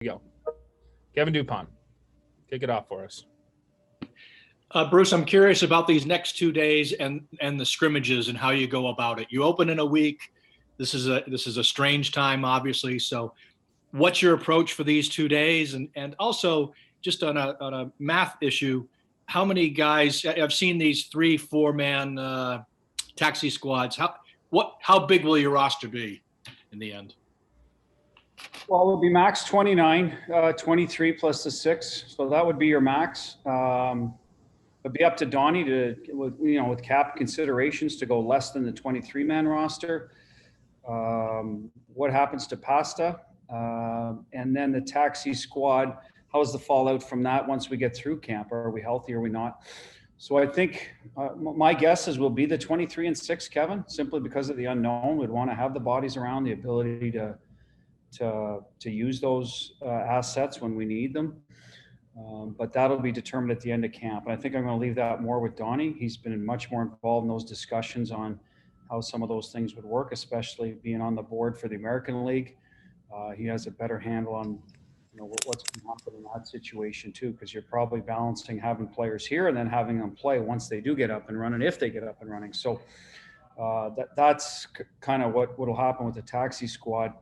you go. Kevin Dupont, kick it off for us. Bruce, I'm curious about these next 2 days and the scrimmages and how you go about it. You open in a week. This is a strange time, obviously. So, what's your approach for these 2 days? And also, just on a math issue, how many guys? I've seen these 3-4 man taxi squads. How big will your roster be in the end? Well, it would be max 29, 23 plus the 6. So that would be your max. It'd be up to Donnie with cap considerations to go less than the 23-man roster. What happens to Pasta? And then the taxi squad, how's the fallout from that once we get through camp? Are we healthy? Are we not? So I think my guess is we'll be the 23 and 6, Kevin, simply because of the unknown. We'd want to have the bodies around, the ability to use those assets when we need them. But that'll be determined at the end of camp. And I think I'm going to leave that more with Donnie. He's been much more involved in those discussions on how some of those things would work, especially being on the board for the American League. He has a better handle on what's going to happen in that situation too, because you're probably balancing having players here and then having them play once they do get up and running, if they get up and running. So that's kind of what will happen with the taxi squad.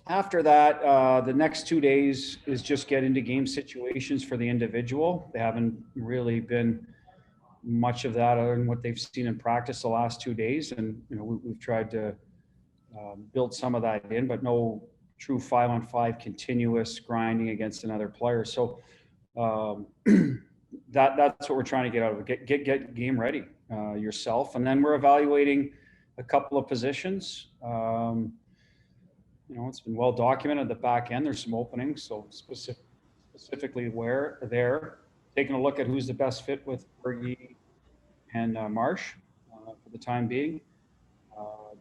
After that, the next 2 days is just get into game situations for the individual. They haven't really been much of that other than what they've seen in practice the last 2 days. And, we've tried to build some of that in, but no true 5-on-5 continuous grinding against another player. So that's what we're trying to get out of it. Get game ready yourself. And then we're evaluating a couple of positions. It's been well documented at the back end. There's some openings. So specifically where they're taking a look at who's the best fit with Bergie and Marsh for the time being.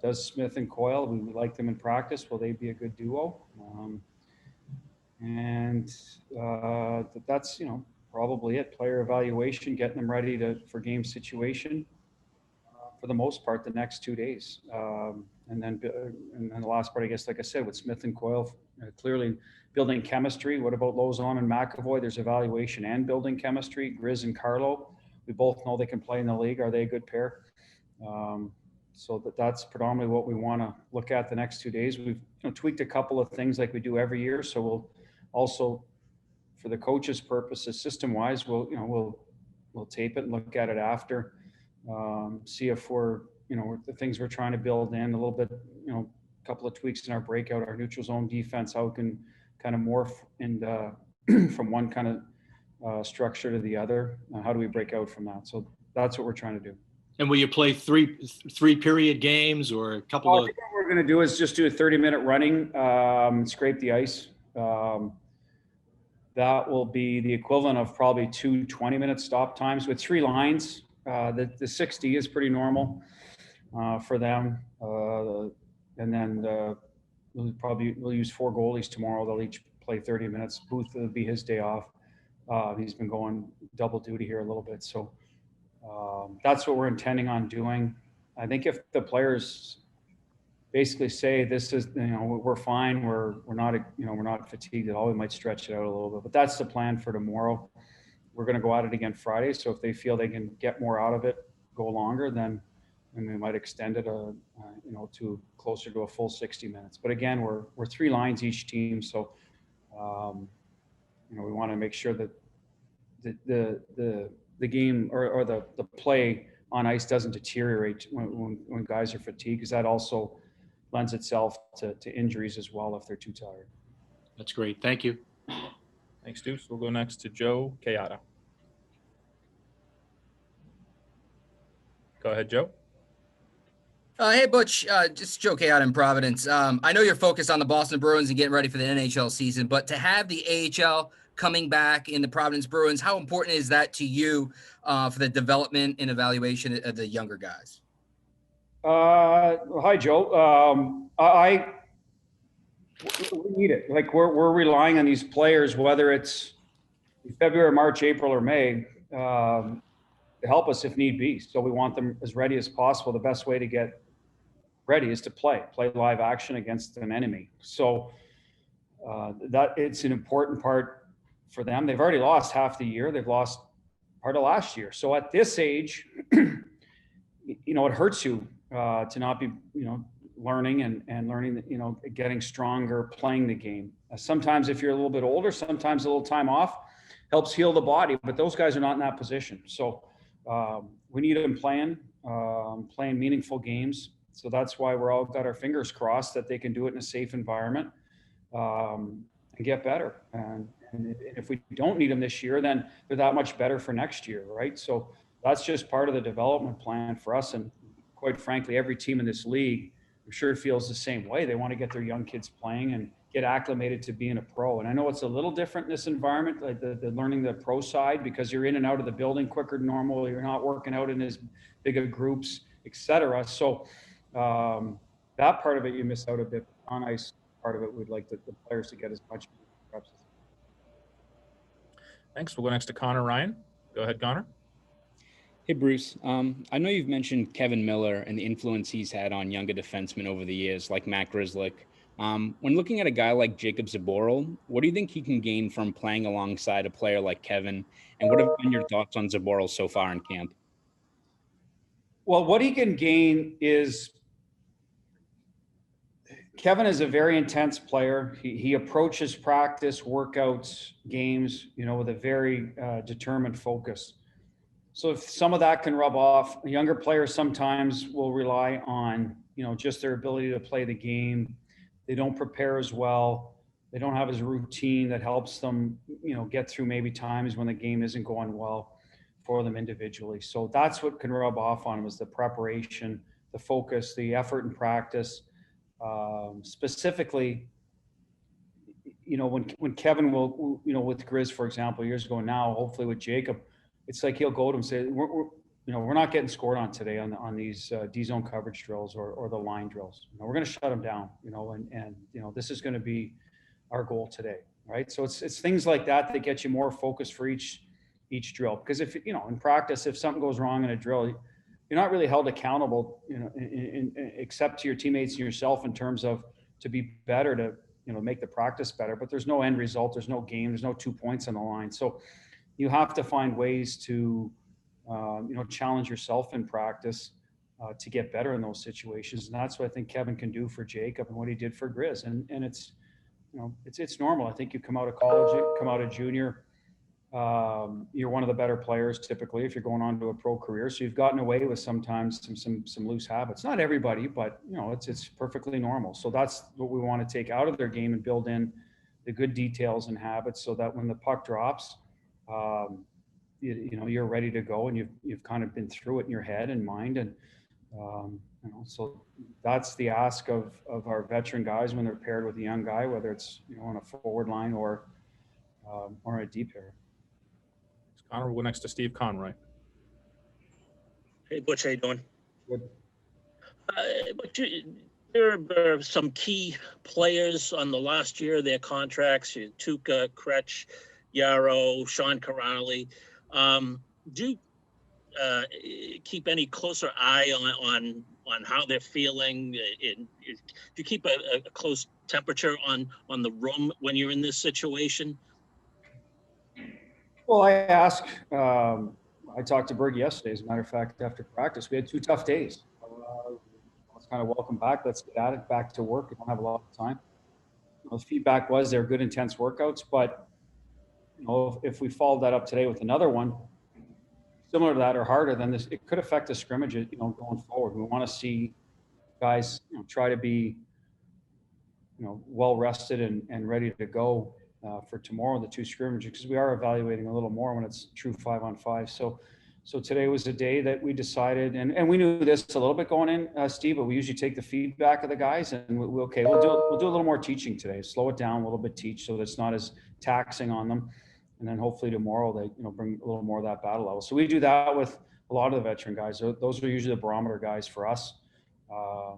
Does Smith and Coyle, we like them in practice. Will they be a good duo? That's, probably it. Player evaluation, getting them ready for game situation for the most part the next 2 days. And then the last part, I guess, like I said, with Smith and Coyle, clearly building chemistry. What about Lozon and McAvoy? There's evaluation and building chemistry. Grizz and Carlo, we both know they can play in the league. Are they a good pair? So that's predominantly what we want to look at the next 2 days. We've tweaked a couple of things like we do every year. So we'll also, for the coaches' purposes, system-wise, we'll tape it and look at it after. See if we're, the things we're trying to build in a little bit, a couple of tweaks in our breakout, our neutral zone defense, how we can kind of morph and from one kind of structure to the other. How do we break out from that? So that's what we're trying to do. And will you play three period games or a couple of? I think what we're going to do is just do a 30-minute running, scrape the ice. That will be the equivalent of probably 2 20-minute stop times with 3 lines. The 60 is pretty normal for them. And then we'll use 4 goalies tomorrow. They'll each play 30 minutes. Booth will be his day off. He's been going double duty here a little bit. So that's what we're intending on doing. I think if the players basically say this is, we're fine, we're not fatigued at all, we might stretch it out a little bit. But that's the plan for tomorrow. We're going to go at it again Friday. So if they feel they can get more out of it, go longer, then we might extend it, to closer to a full 60 minutes. But again, we're 3 lines each team. So, we want to make sure that the game or the play on ice doesn't deteriorate when guys are fatigued, because that also lends itself to injuries as well if they're too tired. That's great. Thank you. Thanks, Deuce. We'll go next to Joe Kayada. Go ahead, Joe. Hey, Butch. Just Joe Kayada in Providence. I know you're focused on the Boston Bruins and getting ready for the NHL season, but to have the AHL coming back in the Providence Bruins, how important is that to you for the development and evaluation of the younger guys? Hi, Joe. We need it. Like we're relying on these players, whether it's February, March, April, or May, to help us if need be. So we want them as ready as possible. The best way to get ready is to play live action against an enemy. So that it's an important part for them. They've already lost half the year. They've lost part of last year. So at this age, you know, it hurts you to not be, you know, learning and learning, you know, getting stronger, playing the game. Sometimes if you're a little bit older, sometimes a little time off helps heal the body, but those guys are not in that position. So we need them playing meaningful games. So that's why we're all got our fingers crossed that they can do it in a safe environment and get better. And if we don't need them this year, then they're that much better for next year, right? So that's just part of the development plan for us. And quite frankly, every team in this league, I'm sure it feels the same way. They want to get their young kids playing and get acclimated to being a pro. And I know it's a little different in this environment, like the learning the pro side, because you're in and out of the building quicker than normal. You're not working out in as big of groups, etc. So that part of it, you miss out a bit. On ice part of it, we'd like the players to get as much reps. Thanks. We'll go next to Connor Ryan. Go ahead, Connor. Hey, Bruce. I know you've mentioned Kevin Miller and the influence he's had on younger defensemen over the years, like Matt Grzelcyk. When looking at a guy like Jacob Zaboral, what do you think he can gain from playing alongside a player like Kevin? And what have been your thoughts on Zaboral so far in camp? Well, what he can gain is Kevin is a very intense player. He approaches practice, workouts, games, you know, with a very determined focus. So if some of that can rub off, younger players sometimes will rely on, you know, just their ability to play the game. They don't prepare as well. They don't have as a routine that helps them, you know, get through maybe times when the game isn't going well for them individually. So that's what can rub off on them, is the preparation, the focus, the effort in practice. Specifically, you know, when Kevin will, you know, with Grizz, for example, years ago now, hopefully with Jacob, it's like he'll go to him and say, we're not getting scored on today on these D-zone coverage drills or the line drills. You know, we're going to shut them down, you know, and you know, this is going to be our goal today, right? So it's things like that that get you more focused for each drill. Because if, you know, in practice, if something goes wrong in a drill, you're not really held accountable, you know, except to your teammates and yourself in terms of to be better, to, you know, make the practice better. But there's no end result. There's no game. There's no 2 points on the line. So you have to find ways to, you know, challenge yourself in practice to get better in those situations. And that's what I think Kevin can do for Jacob and what he did for Grizz. And it's, you know, it's normal. I think you come out of college, come out of junior, you're one of the better players typically if you're going on to a pro career. So you've gotten away with sometimes some loose habits. Not everybody, but, you know, it's perfectly normal. So that's what we want to take out of their game and build in the good details and habits so that when the puck drops, you know, you're ready to go and you've kind of been through it in your head and mind. And, you know, so that's the ask of our veteran guys when they're paired with a young guy, whether it's, you know, on a forward line or a deep pair. Connor, we'll go next to Steve Conroy. Hey, Butch, how you doing? Good. But there are some key players on the last year of their contracts, Tuukka, Kretsch, Yarrow, Sean Corrali. Do you keep any closer eye on how they're feeling? Do you keep a close temperature on the room when you're in this situation? Well, I ask, I talked to Berg yesterday, as a matter of fact, after practice. We had 2 tough days. Let's kind of welcome back. Let's get at it, back to work. We don't have a lot of time. You know, the feedback was they're good, intense workouts, but, you know, if we followed that up today with another one, similar to that or harder than this, it could affect the scrimmage, you know, going forward. We want to see guys, you know, try to be, you know, well rested and ready to go for tomorrow, the 2 scrimmages, because we are evaluating a little more when it's true 5-on-5. So today was a day that we decided, and we knew this a little bit going in, Steve, but we usually take the feedback of the guys and we'll do a little more teaching today, slow it down a little bit, teach so that it's not as taxing on them. And then hopefully tomorrow they, you know, bring a little more of that battle level. So we do that with a lot of the veteran guys. Those are usually the barometer guys for us.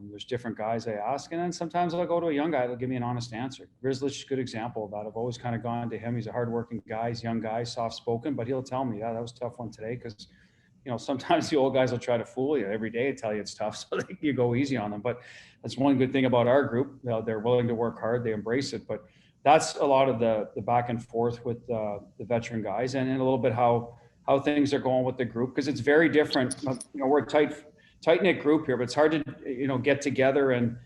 There's different guys I ask, and then sometimes I'll go to a young guy that'll give me an honest answer. Grzelcyk's a good example of that. I've always kind of gone to him. He's a hardworking guy, he's a young guy, soft-spoken, but he'll tell me, yeah, that was a tough one today, because, you know, sometimes the old guys will try to fool you every day and tell you it's tough, so you go easy on them. But that's one good thing about our group. They're willing to work hard, they embrace it. But that's a lot of the back and forth with the veteran guys, and a little bit how things are going with the group, because it's very different. We're a tight knit group here, but it's hard to get together and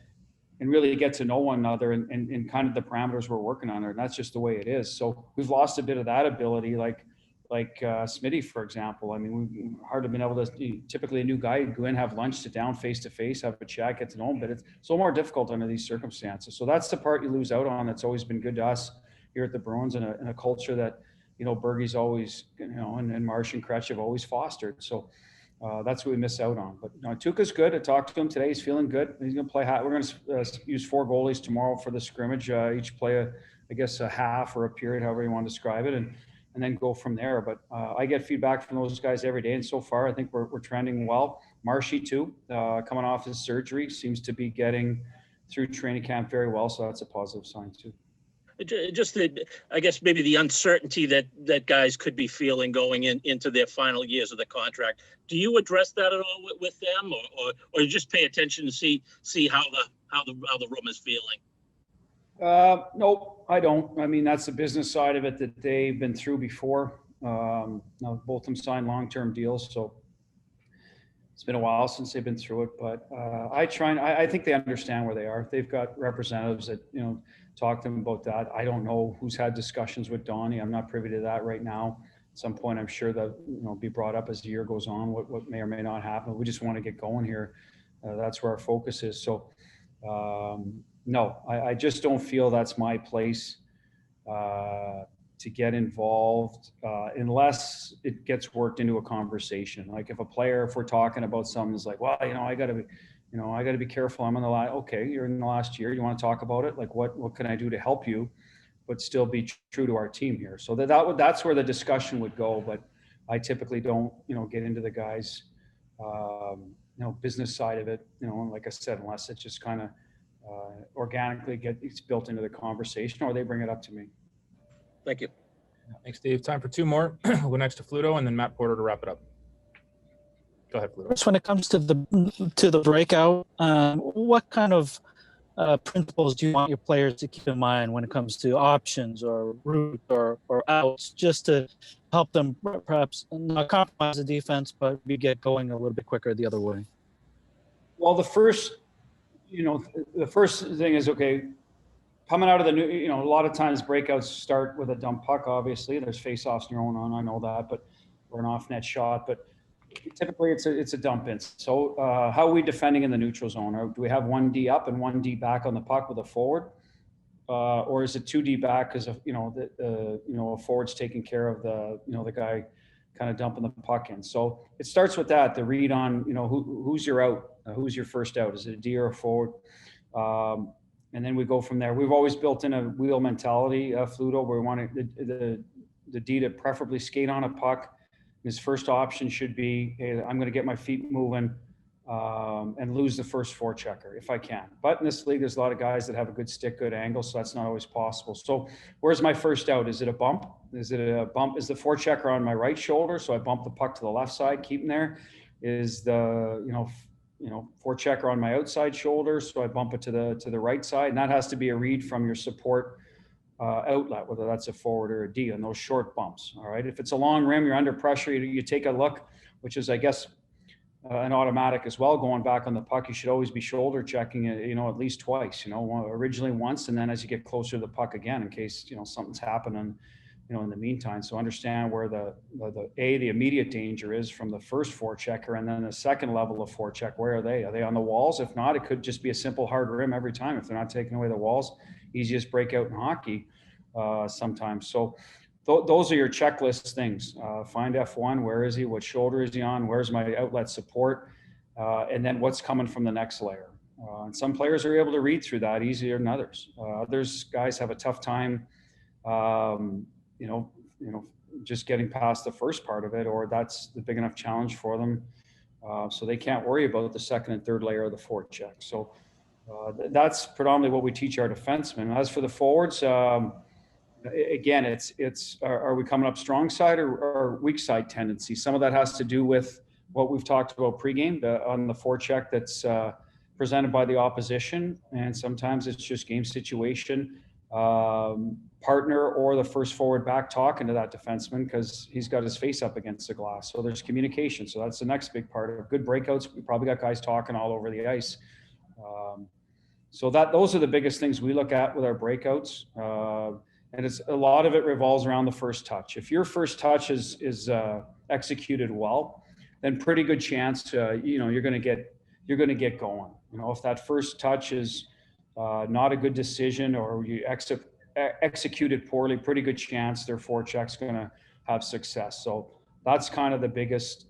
really get to know one another and kind of the parameters we're working on, and that's just the way it is. So we've lost a bit of that ability, like Smitty, for example. I mean, we've hardly been able to, typically a new guy, go in, have lunch, sit down face to face, have a chat, get to know him, but it's so more difficult under these circumstances. So that's the part you lose out on. That's always been good to us here at the Bruins, and a culture that, Bergie's always, and Marsh and Kretsch have always fostered. So that's what we miss out on. But Tuukka's good. I talked to him today. He's feeling good. He's going to play. We're going to use 4 goalies tomorrow for the scrimmage. Each play a half or a period, however you want to describe it, and then go from there. But I get feedback from those guys every day, and so far I think we're trending well. Marshy too, coming off his surgery, seems to be getting through training camp very well, so that's a positive sign too. Just I guess maybe the uncertainty that guys could be feeling going into their final years of the contract. Do you address that at all with them, or you just pay attention to see how the room is feeling? Nope, I don't. I mean, that's the business side of it that they've been through before. Now both of them signed long-term deals, so it's been a while since they've been through it. But I think they understand where they are. They've got representatives that talk to them about that. I don't know who's had discussions with Donnie. I'm not privy to that right now. At some point, I'm sure that be brought up as the year goes on. What may or may not happen. We just want to get going here. That's where our focus is. So. No, I just don't feel that's my place to get involved unless it gets worked into a conversation. Like if we're talking about something, it's like, well, I got to be careful. I'm in the last. Okay, you're in the last year. You want to talk about it? Like, what can I do to help you, but still be true to our team here? So that's where the discussion would go. But I typically don't, get into the guys, business side of it. Like I said, unless it's just kind of. Organically it's built into the conversation, or they bring it up to me. Thank you. Thanks, Dave. Time for 2 more. We'll go next to Fluto and then Matt Porter to wrap it up. Go ahead, Fluto. First, when it comes to the breakout, what kind of principles do you want your players to keep in mind when it comes to options or route or outs, just to help them perhaps not compromise the defense, but we get going a little bit quicker the other way? Well, the first thing is, okay, coming out of the new, a lot of times breakouts start with a dump puck. Obviously, there's face-offs in your own on, I know that, but or an off-net shot. But typically, it's a dump in. So, how are we defending in the neutral zone? Or do we have 1D up and 1D back on the puck with a forward, or is it 2D back because of a forward's taking care of the guy kind of dumping the puck in? So it starts with that. The read on who's your out. Who's your first out? Is it a D or a forward? And then we go from there. We've always built in a wheel mentality, Fluto, where we want the D to preferably skate on a puck. His first option should be, hey, I'm going to get my feet moving and lose the first forechecker if I can. But in this league, there's a lot of guys that have a good stick, good angle, so that's not always possible. So where's my first out? Is it a bump? Is it a bump? Is the forechecker on my right shoulder, so I bump the puck to the left side, keep him there? Is the forechecker on my outside shoulder, so I bump it to the right side, and that has to be a read from your support outlet, whether that's a forward or a D, on those short bumps. All right. If it's a long rim, you're under pressure, you take a look, which is, I guess, an automatic as well. Going back on the puck, you should always be shoulder checking it, at least twice. Originally once, and then as you get closer to the puck again, in case something's happening. In the meantime, so understand where the immediate danger is from the first forechecker, and then the second level of forecheck. Where are they? Are they on the walls? If not, it could just be a simple hard rim every time. If they're not taking away the walls, easiest breakout in hockey sometimes. So those are your checklist things. Find F1. Where is he? What shoulder is he on? Where's my outlet support? And then what's coming from the next layer? And some players are able to read through that easier than others. Others guys have a tough time. Just getting past the first part of it, or that's the big enough challenge for them. So they can't worry about the second and third layer of the forecheck. So that's predominantly what we teach our defensemen. As for the forwards, again, it's are we coming up strong side or weak side tendency? Some of that has to do with what we've talked about pregame on the forecheck that's presented by the opposition. And sometimes it's just game situation. partner or the first forward back talking to that defenseman because he's got his face up against the glass. So there's communication. So that's the next big part of good breakouts. We probably got guys talking all over the ice. So those are the biggest things we look at with our breakouts. And it's a lot of it revolves around the first touch. If your first touch is executed well, then pretty good chance, you're going to get going. If that first touch is not a good decision or you executed poorly, pretty good chance their forecheck's going to have success. So that's kind of the biggest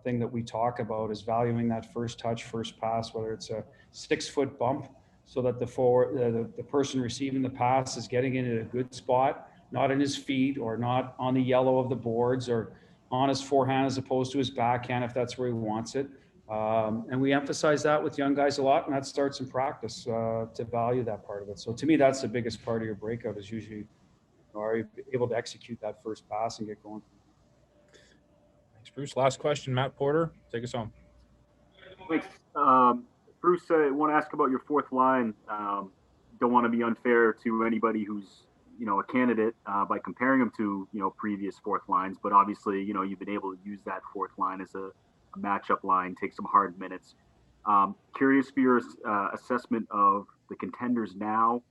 thing that we talk about is valuing that first touch, first pass, whether it's a 6-foot bump so that the person receiving the pass is getting in at a good spot, not in his feet or not on the yellow of the boards or on his forehand as opposed to his backhand if that's where he wants it. And we emphasize that with young guys a lot, and that starts in practice to value that part of it. So to me, that's the biggest part of your breakout is usually, are you able to execute that first pass and get going? Thanks, Bruce. Last question, Matt Porter, take us home. Thanks. Bruce, I want to ask about your fourth line. Don't want to be unfair to anybody who's, a candidate by comparing them to, previous fourth lines, but obviously, you've been able to use that fourth line as a matchup line, take some hard minutes. Curious for your assessment of the contenders now.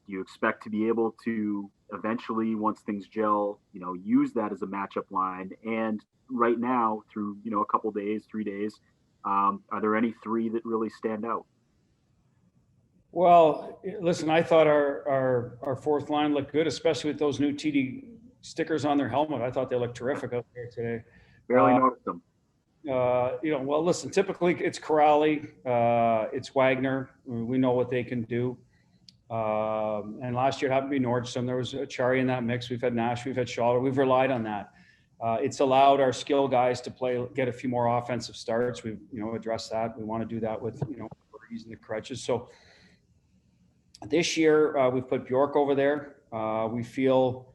Do you expect to be able to eventually, once things gel, use that as a matchup line? And right now, through a couple days, 3 days, are there any three that really stand out? Well, listen, I thought our fourth line looked good, especially with those new TD stickers on their helmet. I thought they looked terrific out there today. Barely noticed them. Well, listen, typically it's Corrali, it's Wagner. We know what they can do. And last year it happened to be Nordstrom. There was a Chari in that mix. We've had Nash, we've had Schaller. We've relied on that. It's allowed our skill guys to get a few more offensive starts. We've, addressed that. We want to do that with, using the crutches. So this year we've put Bjork over there. We feel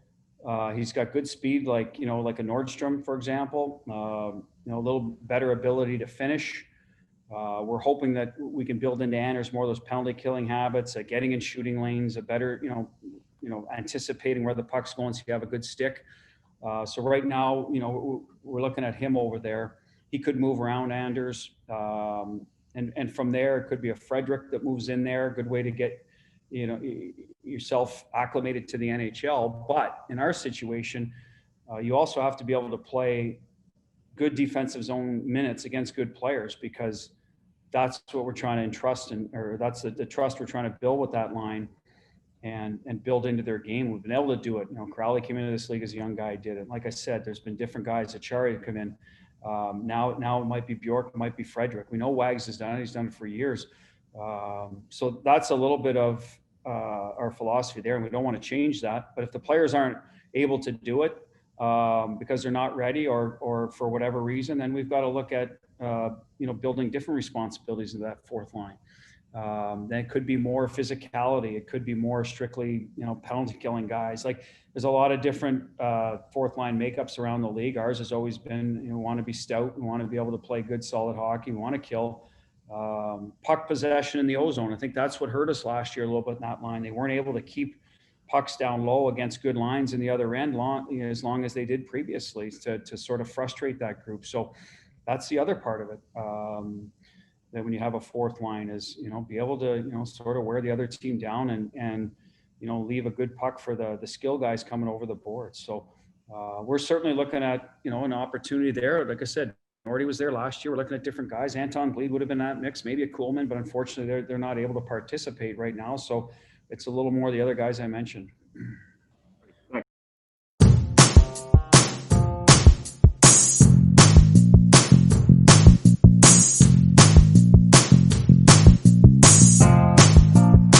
he's got good speed, like a Nordstrom, for example, a little better ability to finish. We're hoping that we can build into Anders more of those penalty killing habits, getting in shooting lanes, a better, anticipating where the puck's going so you have a good stick. So right now, we're looking at him over there. He could move around Anders. And from there, it could be a Frederick that moves in there. A good way to get, yourself acclimated to the NHL. But in our situation, you also have to be able to play good defensive zone minutes against good players, because that's what we're trying to entrust or that's the trust we're trying to build with that line and build into their game. We've been able to do it. Crowley came into this league as a young guy, did it. Like I said, there's been different guys. Achari come in. Now it might be Bjork, it might be Frederick. We know Wags has done it. He's done it for years. So that's a little bit of our philosophy there, and we don't want to change that. But if the players aren't able to do it because they're not ready or for whatever reason, then we've got to look at building different responsibilities in that fourth line. Then it could be more physicality. It could be more strictly, penalty killing guys. Like there's a lot of different fourth line makeups around the league. Ours has always been, we want to be stout. We want to be able to play good, solid hockey. We want to kill. Puck possession in the O-zone. I think that's what hurt us last year a little bit in that line. They weren't able to keep pucks down low against good lines in the other end as long as they did previously to sort of frustrate that group. So that's the other part of it. That when you have a fourth line is, be able to, sort of wear the other team down and leave a good puck for the skill guys coming over the board. So we're certainly looking at, an opportunity there. Like I said, Nordy was there last year. We're looking at different guys. Anton Bleed would have been that mix, maybe a Kuhlman, but unfortunately they're not able to participate right now. So it's a little more the other guys I mentioned.